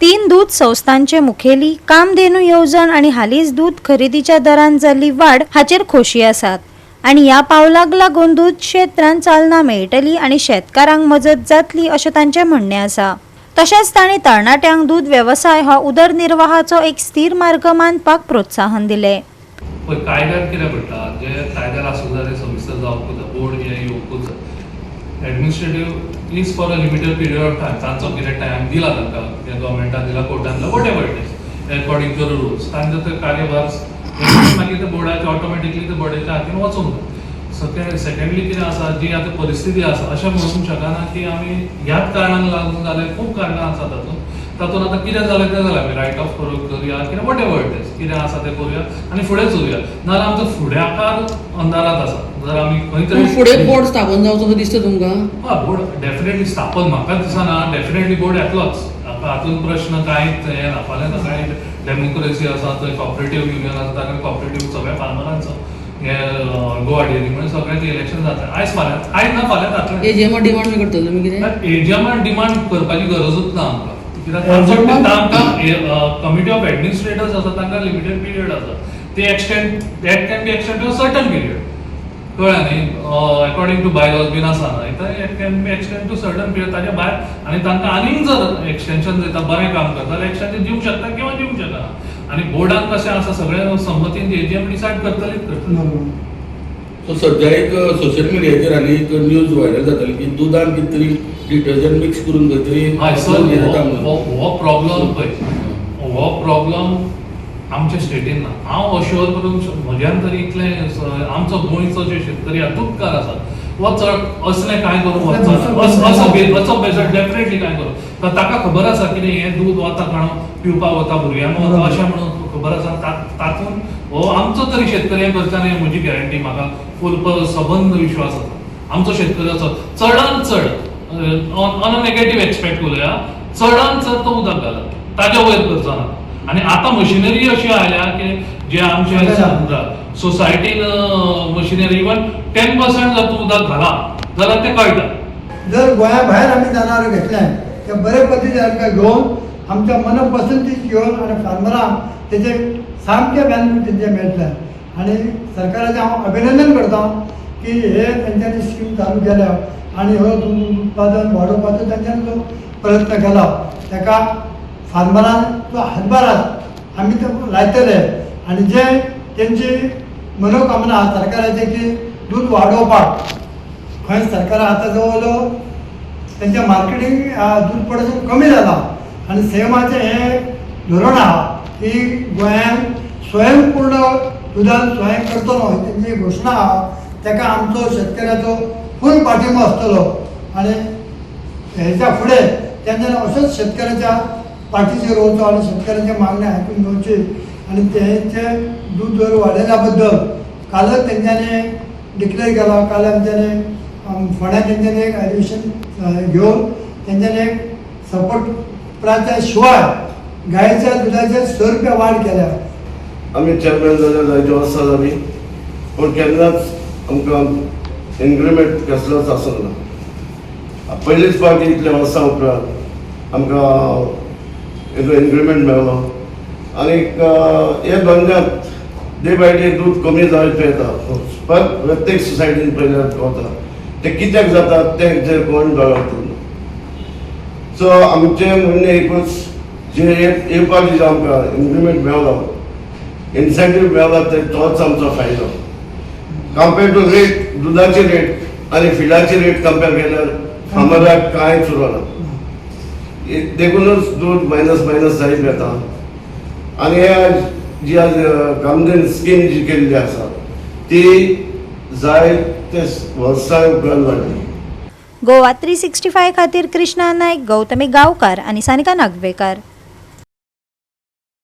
तीन दूध संस्थांचे मुखेली कामधेनू येवजण आणि हालींच दूध खरेदीच्या दरांत जाल्ली वाड हाचेर खोशी आसात आणि ह्या पावलाक लागून दूध क्षेत्रांत चालना मेळटली आणि शेतकारांक मजत जातली अशें तांचें म्हणणें आसा। तशेंच तांणी तरणाट्यांक दूध वेवसाय हो उदरनिर्वाहाचो एक स्थिर मार्ग मानपाक प्रोत्साहन दिलें। कायद्यात कितें पडटा जे कायद्यार आसूंक जाय ते सविस्तर जावंकूच जाय, बोर्ड हे येवंकूच जाय। Administrative is for a limited period of time, तांचो कितें टायम दिला तांकां, ते गव्हर्मेंटान दिला, कोर्टान दिला, whatever it is according to the rules, तांचो ते कार्यभार मागीर ते बोर्डाचे ऑटोमॅटिकली ते बोर्डाच्या हातीन वचूंक जाय। सेकंडली कितें आसा, जी आतां परिस्थिती आसा अशें म्हणूंक शकना की आमी ह्याच कारणाक लागून जाल्यार खूब कारणां आसा तातूंत आतां कितें जालें तें जालें, आमी रायट ऑफ करुया कितें वॉट एवर इट इज, कितें आसा तें करुया आनी फुडें चलुया, नाजाल्यार आमचो फुड्याकार अंधारात आसा। जर आमी खंय तरी फुडें बोर्ड स्थापन जावचो असो दिसता तुमकां? बोर्ड डेफिनेटली स्थापन म्हाका दिसना, डेफिनेटली बोर्ड येतलोच, हातूंत प्रश्न कांयच हें ना। फाल्यां सकाळी डेमोक्रेसी आसा, थंय कॉपरेटिव्ह युनियन आसा, ताका कॉपरेटिव्ह सगळ्या फार्मरांचो हे गोवा डेअरी म्हणून सगळ्यांचे इलेक्शन जाता, आयज ना फाल्यां जातलें। एजीएमाक डिमांड बी करतलो तुमी कितें? एजीएमाक डिमांड करपाची गरजूच ना आमकां, कित्याक तांकां कमिटी ऑफ एडमिनिस्ट्रेटर्स आसा, तांकां लिमिटेड पिरियड आसा, ते extend that can be extend to a certain period, कळ्ळें न्ही, according to bylaws been आसा ना, it can be extend to certain period, ताच्या भायर आनी तांकां आनीक जर एक्सटेंशन दिता, बरें काम करता जाल्यार एक्सटेंशन दिवंक शकता किंवा दिवंक शकना। आनी बोर्डान कशें आसा, सगळे संमतीन एजीएम डिसायड करतलीच करतली। सो सध्या एक सोशल मिडियाचेर आनी एक न्यूज व्हायरल जाताली की दुधान कितें तरी डिटर्जंट मिक्स करून खंय तरी हो प्रॉब्लम पळय, हो प्रॉब्लम आमच्या स्टेटीन ना। हांव अश्योर करूंक म्हज्यान तरी इतलें आमचो गोंयचो जे शेतकरी दूधकार आसा, वो चड असलें कांय करूंक वचना, असो बेजट डेफिनेटली कांय करूं, ताका खबर आसा कितें हें दूध वता काणो पिवपाक वता, भुरग्यांक वता अशें म्हणून खबर आसा, तातूंत हो आमचो तरी शेतकरी हें करता न्ही म्हजी गॅरंटी, म्हाका फूल सबंद विश्वास आसा। आमचो शेतकऱ्याचो चडांत चड ऑन अ नेगेटीव एक्सपेक्ट उलया, चडांत चड तो उदक घालता, ताच्या वयर करचो ना। आनी आतां मशिनरी अशी आयल्या की जे आमच्या सोसायटीन मशिनरी इवन 10% जर तूं उदक घाला जाल्यार तें कळटा। जर गोंया भायर आमी जनावरां घेतल्यात ते बरे पद्दतीन आमकां घेवन आमच्या मनपसंतीक घेवन आनी फार्मरांक तेजे सामकें बेनिफीट तेंचे मेळटलें। आनी सरकाराचें हांव अभिनंदन करता की हे तेंच्यांनी स्कीम चालू केल्या आनी हो दूद उत्पादन वाडोवपाचो तेंच्यांनी जो प्रयत्न केला, ताका फार्मरांचो हातभार आमी तो लायतले। आनी जे तेंची मनोकामना आसा सरकाराचे की दूद वाडोवपाक, खंय सरकारान आतां जवळ जवळ तेंचें मार्केटींग दूद प्रोडक्शन कमी जाला आनी सैमाचें हें धोरण आहा की गोंयांत स्वयंपूर्ण दुदान स्वयं करतलो, तेंची घोशणा आहा, ताका आमचो शेतकऱ्याचो फूल पाठिंबो आसतलो। आनी हेच्या फुडें तेंच्यांनी अशेंच शेतकऱ्याच्या पाठीचेर वचो आनी शेतकऱ्यांच्या मागण्या आयकून घेवची। आनी तेंचे दूद दर वाडयल्या बद्दल कालच तेंच्यांनी डिक्लेअर केला, काल आमच्यांनी फोंड्या तेंच्यांनी एक अधिवेशन घेवन तेंच्यांनी एक सपोर्टाच्या शिवाय गायेच्या दुधाचे 100 रुपया वाड केल्या। आमी चॅरमॅन जाल्यार जायत्यो वर्सां जालीं, पूण केन्नाच आमकां इन्क्रिमेंट कसलोच आसूंक ना। पयलीच फावटी इतल्या वर्सां उपरांत आमकां इन्क्रिमेंट मेळ्ळो आनी हे धंद्यांत डे बाय डे दूद कमी जायत येता, प्रत्येक सोसायटीन पयल्यार वता, ते कित्याक जाता ते कोण कळना। सो आमचें म्हणणें एकूच, जे येवपाक जे आमकां इन्क्रिमेंट मेळ्ळो, इन्सेंटीव मेळ्ळो, तोच आमचो फायदो। कंपेर टू रेट, दुधाची रेट आनी फिडाची रेट कंपेर केल्यार फार्मराक कांयच उरना, देखूनच दूद मायनस जायत येता। आनी हे जी आज कामधेन स्कीम जी केल्ली आसा ती जायते वर्सां उपरांत वाडली। गोवा 365 खातीर कृष्णा नायक, गौतमी गांवकार आनी सानिका नागवेकर।